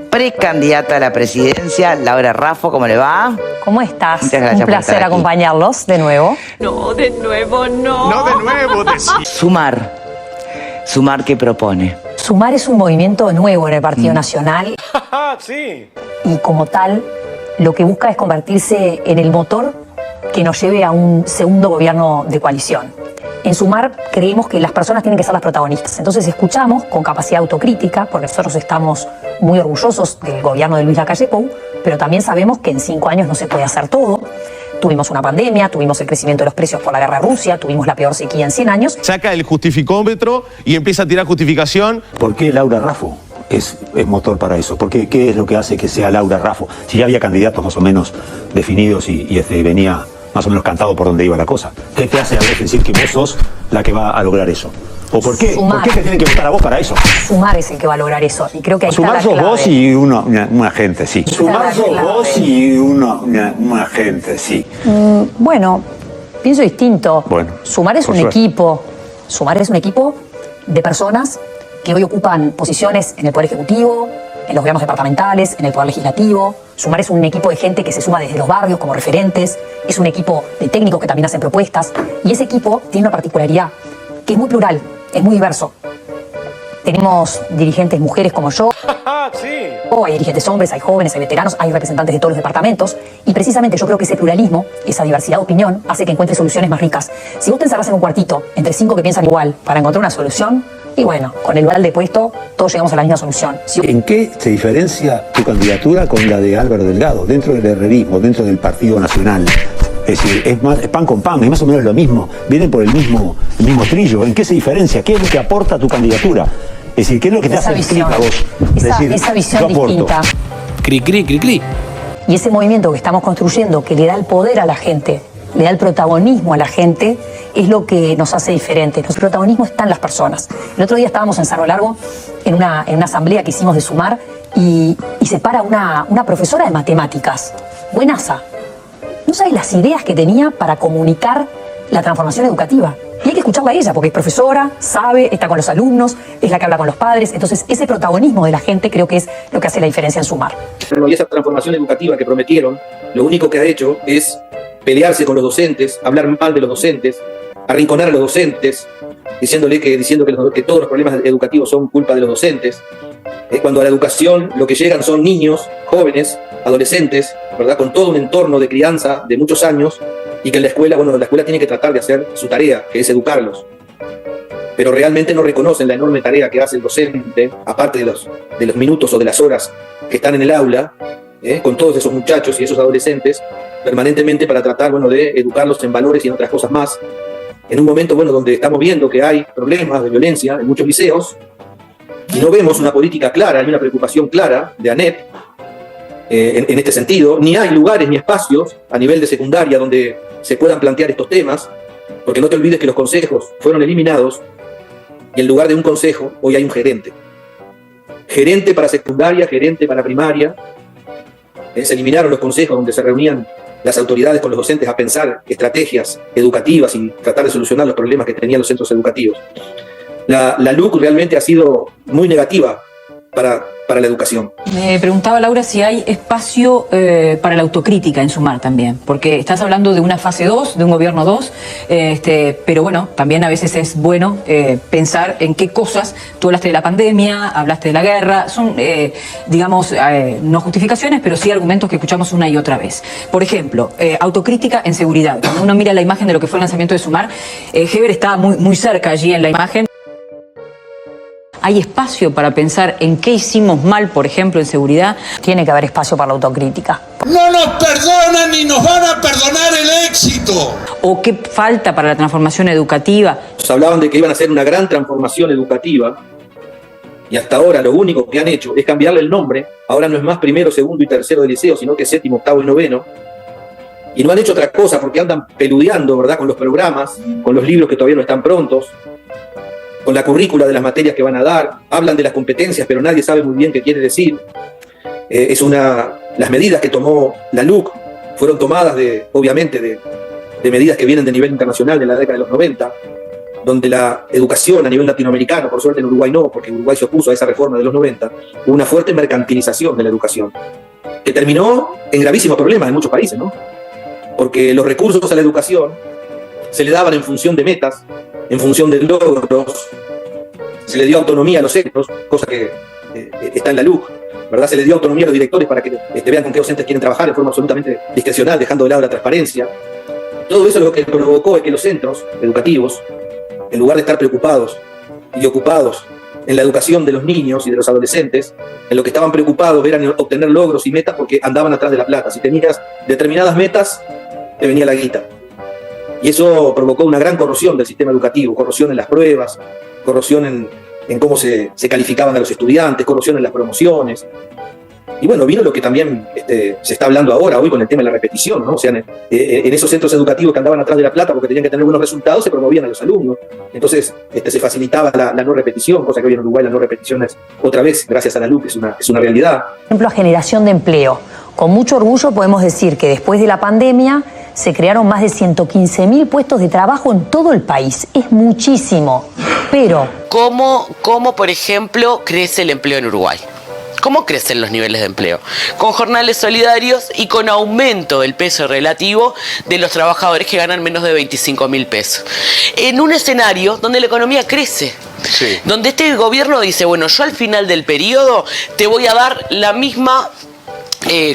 Precandidata a la presidencia, Laura Raffo, ¿cómo le va? ¿Cómo estás? Muchas gracias. Un placer acompañarlos de nuevo. No, de nuevo no. No, de nuevo, Sumar. ¿Sumar qué propone? Sumar es un movimiento nuevo en el Partido Nacional. Sí. Y como tal, lo que busca es convertirse en el motor que nos lleve a un segundo gobierno de coalición. En Sumar creemos que las personas tienen que ser las protagonistas. Entonces escuchamos con capacidad autocrítica, porque nosotros estamos muy orgullosos del gobierno de Luis Lacalle Pou, pero también sabemos que en 5 años no se puede hacer todo. Tuvimos una pandemia, tuvimos el crecimiento de los precios por la guerra a Rusia, tuvimos la peor sequía en 100 años. Saca el justificómetro y empieza a tirar justificación. ¿Por qué Laura Raffo es motor para eso? ¿Por qué es lo que hace que sea Laura Raffo? Si ya había candidatos más o menos definidos y venía más o menos cantado por dónde iba la cosa. ¿Qué te hace a veces decir que vos sos la que va a lograr eso? ¿O por qué? ¿Por qué te tienen que votar a vos para eso? Sumar es el que va a lograr eso. Y creo que ahí Sumar está la sos clave. vos y una gente, sí. Sumar sos vos y una gente, sí. Bueno, pienso distinto. Bueno, Sumar es por un suerte. equipo. Sumar es un equipo de personas que hoy ocupan posiciones en el Poder Ejecutivo, en los gobiernos departamentales, en el Poder Legislativo. Sumar es un equipo de gente que se suma desde los barrios como referentes. Es un equipo de técnicos que también hacen propuestas. Y ese equipo tiene una particularidad, que es muy plural, es muy diverso. Tenemos dirigentes mujeres como yo. Sí. Hay dirigentes hombres, hay jóvenes, hay veteranos, hay representantes de todos los departamentos. Y precisamente yo creo que ese pluralismo, esa diversidad de opinión, hace que encuentres soluciones más ricas. Si vos te encerrás en un cuartito entre 5 que piensan igual para encontrar una solución, y bueno, con el balde puesto, todos llegamos a la misma solución. ¿En qué se diferencia tu candidatura con la de Álvaro Delgado, dentro del herrerismo, dentro del Partido Nacional? Es decir, es pan con pan, es más o menos lo mismo, vienen por el mismo trillo. ¿En qué se diferencia? ¿Qué es lo que aporta tu candidatura? Es decir, ¿qué es lo que te hace clic a vos? Esa visión distinta. Cri, cri, cri, cri. Y ese movimiento que estamos construyendo, que le da el poder a la gente, le da el protagonismo a la gente, es lo que nos hace diferentes. El protagonismo está en las personas. El otro día estábamos en Cerro Largo, en una asamblea que hicimos de Sumar, y se para una profesora de matemáticas, buenaza. No sabes las ideas que tenía para comunicar la transformación educativa. Y hay que escucharla a ella, porque es profesora, sabe, está con los alumnos, es la que habla con los padres. Entonces, ese protagonismo de la gente creo que es lo que hace la diferencia en Sumar. Y esa transformación educativa que prometieron, lo único que ha hecho es pelearse con los docentes, hablar mal de los docentes, arrinconar a los docentes, diciendo que todos los problemas educativos son culpa de los docentes. Cuando a la educación lo que llegan son niños, jóvenes, adolescentes, ¿verdad? Con todo un entorno de crianza de muchos años, y que la escuela tiene que tratar de hacer su tarea, que es educarlos. Pero realmente no reconocen la enorme tarea que hace el docente, aparte de los minutos o de las horas que están en el aula, con todos esos muchachos y esos adolescentes, permanentemente para tratar de educarlos en valores y en otras cosas más. En un momento donde estamos viendo que hay problemas de violencia en muchos liceos, y no vemos una política clara, ni una preocupación clara de ANEP en este sentido, ni hay lugares ni espacios a nivel de secundaria donde se puedan plantear estos temas, porque no te olvides que los consejos fueron eliminados y en lugar de un consejo hoy hay un gerente. Gerente para secundaria, gerente para primaria. Se eliminaron los consejos donde se reunían las autoridades con los docentes a pensar estrategias educativas y tratar de solucionar los problemas que tenían los centros educativos. La LUC realmente ha sido muy negativa para la educación. Me preguntaba Laura si hay espacio para la autocrítica en Sumar también, porque estás hablando de una fase 2, de un gobierno 2, pero bueno, también a veces es bueno pensar en qué cosas, tú hablaste de la pandemia, hablaste de la guerra, son, digamos, no justificaciones, pero sí argumentos que escuchamos una y otra vez. Por ejemplo, autocrítica en seguridad. Cuando uno mira la imagen de lo que fue el lanzamiento de Sumar, Heber estaba muy cerca allí en la imagen. ¿Hay espacio para pensar en qué hicimos mal, por ejemplo, en seguridad? Tiene que haber espacio para la autocrítica. No nos perdonan ni nos van a perdonar el éxito. ¿O qué falta para la transformación educativa? Nos hablaban de que iban a hacer una gran transformación educativa y hasta ahora lo único que han hecho es cambiarle el nombre. Ahora no es más primero, segundo y tercero de liceo, sino que es séptimo, octavo y noveno. Y no han hecho otra cosa porque andan peludeando, ¿verdad?, con los programas, con los libros que todavía no están prontos, con la currícula de las materias que van a dar, hablan de las competencias, pero nadie sabe muy bien qué quiere decir. Las medidas que tomó la LUC fueron tomadas obviamente de medidas que vienen de nivel internacional de la década de los 90, donde la educación a nivel latinoamericano, por suerte en Uruguay no, porque Uruguay se opuso a esa reforma de los 90, hubo una fuerte mercantilización de la educación, que terminó en gravísimos problemas en muchos países, ¿no? Porque los recursos a la educación se le daban en función de metas, en función de logros, se le dio autonomía a los centros, cosa que está en la LUC, ¿verdad? Se le dio autonomía a los directores para que vean con qué docentes quieren trabajar de forma absolutamente discrecional, dejando de lado la transparencia. Todo eso lo que provocó es que los centros educativos, en lugar de estar preocupados y ocupados en la educación de los niños y de los adolescentes, en lo que estaban preocupados era en obtener logros y metas porque andaban atrás de la plata. Si tenías determinadas metas, te venía la guita. Y eso provocó una gran corrosión del sistema educativo, corrosión en las pruebas, corrosión en cómo se calificaban a los estudiantes, corrosión en las promociones. Y bueno, vino lo que también se está hablando ahora, hoy, con el tema de la repetición, ¿no? O sea, en esos centros educativos que andaban atrás de la plata porque tenían que tener buenos resultados, se promovían a los alumnos. Entonces, se facilitaba la no repetición, cosa que hoy en Uruguay la no repetición es, otra vez, gracias a la LUC, es una realidad. Por ejemplo, generación de empleo. Con mucho orgullo podemos decir que después de la pandemia se crearon más de 115.000 puestos de trabajo en todo el país. Es muchísimo, pero... ¿Cómo, por ejemplo, crece el empleo en Uruguay? ¿Cómo crecen los niveles de empleo? Con jornales solidarios y con aumento del peso relativo de los trabajadores que ganan menos de 25.000 pesos. En un escenario donde la economía crece. Sí. Donde este gobierno dice, bueno, yo al final del periodo te voy a dar la misma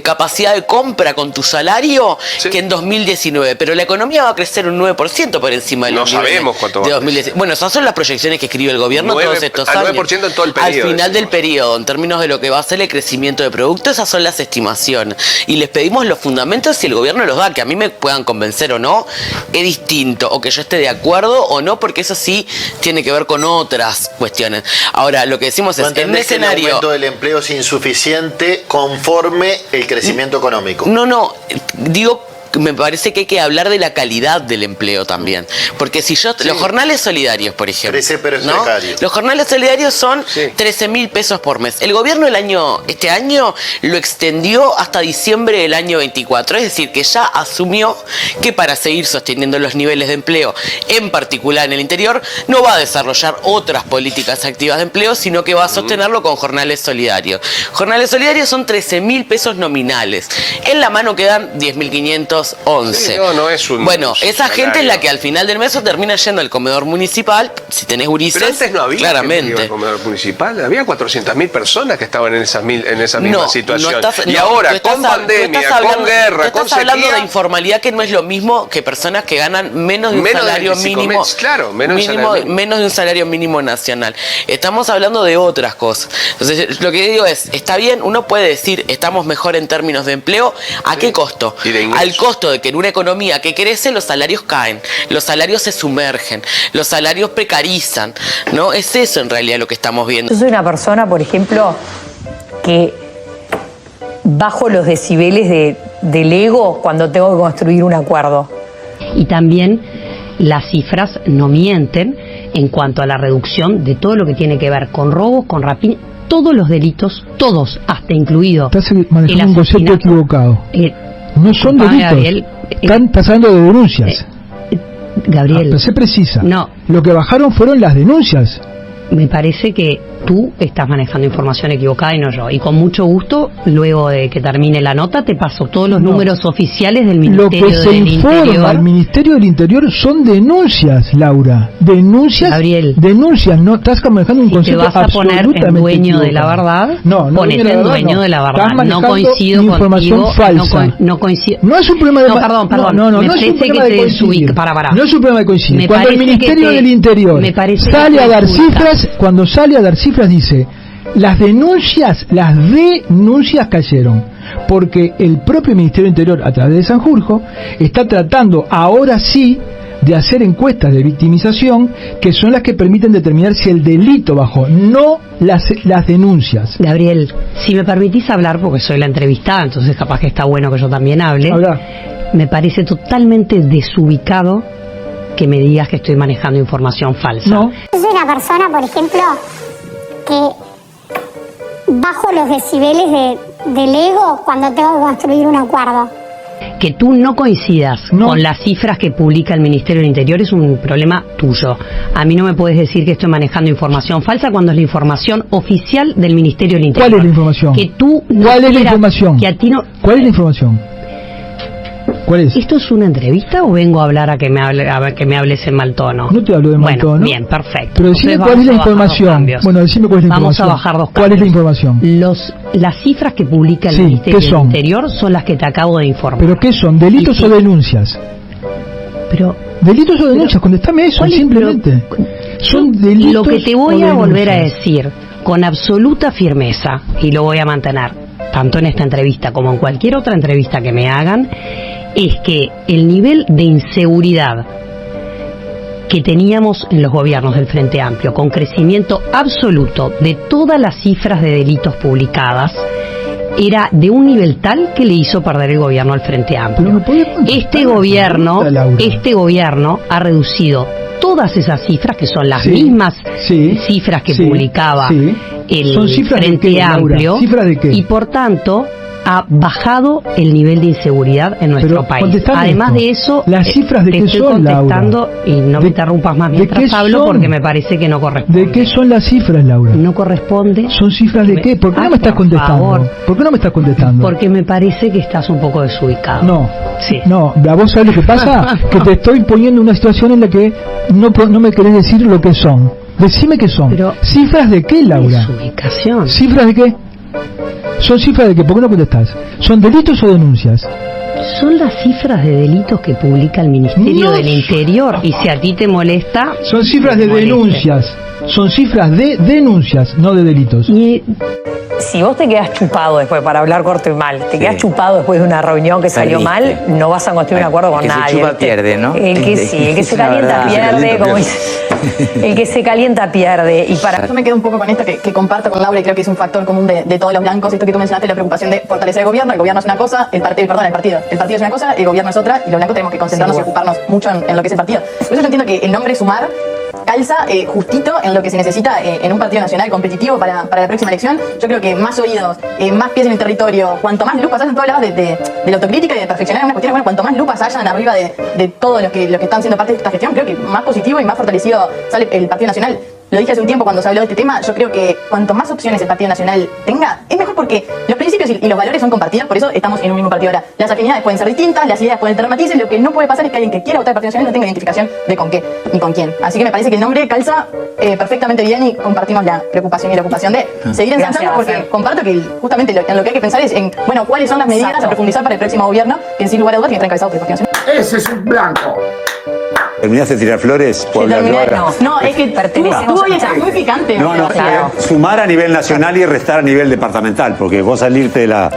capacidad de compra con tu salario que en 2019, pero la economía va a crecer un 9% por encima de los niveles. No sabemos cuánto va a crecer. 2019. Bueno, esas son las proyecciones que escribe el gobierno todos estos años. 9% en todo el periodo. Al final del periodo, en términos de lo que va a ser el crecimiento de producto, esas son las estimaciones. Y les pedimos los fundamentos si el gobierno los da, que a mí me puedan convencer o no, es distinto, o que yo esté de acuerdo o no, porque eso sí tiene que ver con otras cuestiones. Ahora, lo que decimos es, en un escenario... ¿El aumento del empleo es insuficiente conforme el crecimiento económico? No, digo, me parece que hay que hablar de la calidad del empleo también, porque si yo, los jornales solidarios, por ejemplo, crece, pero es precario. Los jornales solidarios son 13.000 pesos por mes. El gobierno este año lo extendió hasta diciembre del año 24, es decir, que ya asumió que para seguir sosteniendo los niveles de empleo, en particular en el interior, no va a desarrollar otras políticas activas de empleo, sino que va a sostenerlo con jornales solidarios. Jornales solidarios son 13.000 pesos nominales. En la mano quedan 10.511. Sí, no es un... Bueno, esa gente es la que al final del mes termina yendo al comedor municipal, si tenés gurises. Pero antes no había claramente gente que iba al comedor municipal, había 400.000 personas que estaban en esa misma situación. Y ahora, con pandemia, con guerra, con sequía... Estás hablando de informalidad, que no es lo mismo que personas que ganan menos de un salario mínimo. Claro, menos de un salario mínimo nacional. Estamos hablando de otras cosas. Entonces, lo que digo es, está bien, uno puede decir, estamos mejor en términos de empleo, ¿a qué costo? Al costo de que en una economía que crece los salarios caen, los salarios se sumergen, los salarios precarizan, ¿no? Es eso en realidad lo que estamos viendo. Yo soy una persona, por ejemplo, que bajo los decibeles del ego cuando tengo que construir un acuerdo. Y también las cifras no mienten en cuanto a la reducción de todo lo que tiene que ver con robos, con rapiña, todos los delitos, todos, hasta incluido. Estás manejando un concepto equivocado. No son delitos. Gabriel, están pasando de denuncias. Gabriel. Pero se precisa. No. Lo que bajaron fueron las denuncias. Me parece que tú estás manejando información equivocada y no yo. Y con mucho gusto, luego de que termine la nota, te paso todos los números oficiales del Ministerio del Interior. Lo que se informa al Ministerio del Interior son denuncias, Laura. Denuncias. Gabriel. Denuncias. No estás manejando un concepto absolutamente te vas a poner en dueño de la verdad. No ponete en dueño de la verdad. No coincido información contigo. Falsa. No coincido. No es un problema de... No, perdón. No es un problema de coincidir. No es un problema de coincidir. Cuando el Ministerio del Interior sale a dar cifras, cuando sale a dar cifras dice, las denuncias cayeron, porque el propio Ministerio del Interior, a través de Sanjurjo, está tratando ahora sí de hacer encuestas de victimización, que son las que permiten determinar si el delito bajó, no las denuncias. Gabriel, si me permitís hablar, porque soy la entrevistada, entonces capaz que está bueno que yo también hable. Habla. Me parece totalmente desubicado que me digas que estoy manejando información falsa. No. Yo soy una persona, por ejemplo, que bajo los decibeles del ego cuando tengo que construir un acuerdo. Que tú no coincidas con las cifras que publica el Ministerio del Interior es un problema tuyo. A mí no me puedes decir que estoy manejando información falsa cuando es la información oficial del Ministerio del Interior. ¿Cuál es la información? Que tú no ¿Cuál es la información? Que a ti no... ¿Cuál es la información? ¿Cuál es? ¿Esto es una entrevista o vengo a hablar a que me hables en mal tono? No te hablo de mal tono. Bien, perfecto. Pero decime cuál es la información. Bueno, decime cuál es la información. Vamos a bajar dos cambios. ¿Cuál es la información? Las cifras que publica el Ministerio del Interior son las que te acabo de informar. ¿Pero qué son? ¿Delitos o denuncias? Pero... ¿Delitos o denuncias? Contestame eso, simplemente. Son delitos. Lo que te voy a volver a decir con absoluta firmeza, y lo voy a mantener, tanto en esta entrevista como en cualquier otra entrevista que me hagan, es que el nivel de inseguridad que teníamos en los gobiernos del Frente Amplio, con crecimiento absoluto de todas las cifras de delitos publicadas, era de un nivel tal que le hizo perder el gobierno al Frente Amplio. Este gobierno ha reducido todas esas cifras, que son las mismas cifras que publicaba el Frente Amplio, ¿cifras de qué? Y por tanto ha bajado el nivel de inseguridad en nuestro país. Además de eso, las cifras de te qué estoy son, contestando, Laura. y no me interrumpas más mientras hablo, porque me parece que no corresponde. ¿De qué son las cifras, Laura? No corresponde. ¿Son cifras de qué? ¿Por qué no me estás contestando? Favor. ¿Por qué no me estás contestando? Porque me parece que estás un poco desubicado. No. Sí. No, ¿vos sabés lo que pasa? Que te estoy poniendo en una situación en la que no me querés decir lo que son. Decime qué son. Pero, ¿cifras de qué, Laura? Desubicación. ¿Cifras de qué? ¿Son cifras de qué? ¿Por qué no contestás? ¿Son delitos o denuncias? Son las cifras de delitos que publica el Ministerio del Interior, y si a ti te molesta... Son cifras de denuncias. Son cifras de denuncias, no de delitos. Y si vos te quedas chupado después, para hablar corto y mal, te quedas chupado después de una reunión que salió mal, no vas a construir un acuerdo con nadie. El que se chupa pierde, ¿no? El que se calienta pierde, como dice. El que se calienta pierde. Y para... Yo me quedo un poco con esto que comparto con Laura, y creo que es un factor común de todos los blancos. Esto que tú mencionaste, la preocupación de fortalecer el gobierno. El gobierno es una cosa, el partido es una cosa, el gobierno es otra, y los blancos tenemos que concentrarnos y ocuparnos mucho en lo que es el partido. Por eso yo entiendo que el nombre Sumar calza justito en lo que se necesita en un partido nacional competitivo para la próxima elección. Yo creo que más oídos, más pies en el territorio, cuanto más lupas hayan, tú hablabas de la autocrítica y de perfeccionar unas cuestiones, bueno, cuanto más lupas hayan arriba de todos los que están siendo parte de esta gestión, creo que más positivo y más fortalecido sale el Partido Nacional. Lo dije hace un tiempo cuando se habló de este tema. Yo creo que cuanto más opciones el Partido Nacional tenga, es mejor, porque los principios y los valores son compartidos. Por eso estamos en un mismo partido ahora. Las afinidades pueden ser distintas, las ideas pueden tener matices. Lo que no puede pasar es que alguien que quiera votar al Partido Nacional no tenga identificación de con qué ni con quién. Así que me parece que el nombre calza perfectamente bien, y compartimos la preocupación y la ocupación de seguir ensanchando, porque comparto que justamente en lo que hay que pensar es en, bueno, cuáles son las medidas a profundizar para el próximo gobierno, que sin lugar a dudas tiene que estar encabezado por el Partido Nacional. Ese es un blanco. ¿Terminaste de tirar flores? No, es que tú hoy estás muy picante. No, sumar a nivel nacional y restar a nivel departamental, porque vos salirte de la...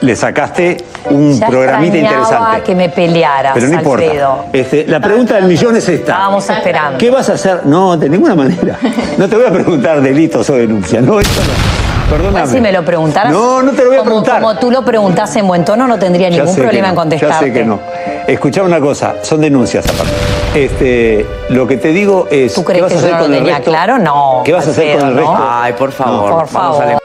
le sacaste un programita interesante. Que me pelearas, pero no importa. Alfredo. La pregunta del millón es esta. Estábamos esperando. ¿Qué vas a hacer? No, de ninguna manera. No te voy a preguntar delitos o denuncias. No, eso no. Perdóname. Si me lo preguntaras, no te lo voy a preguntar. Como tú lo preguntás en buen tono, no tendría ningún problema en contestarte. Ya sé que no. Escuchá una cosa, son denuncias aparte. Lo que te digo es... ¿Tú crees que yo no lo tenía claro? No. ¿Qué vas a hacer con el resto? Ay, por favor. Por favor.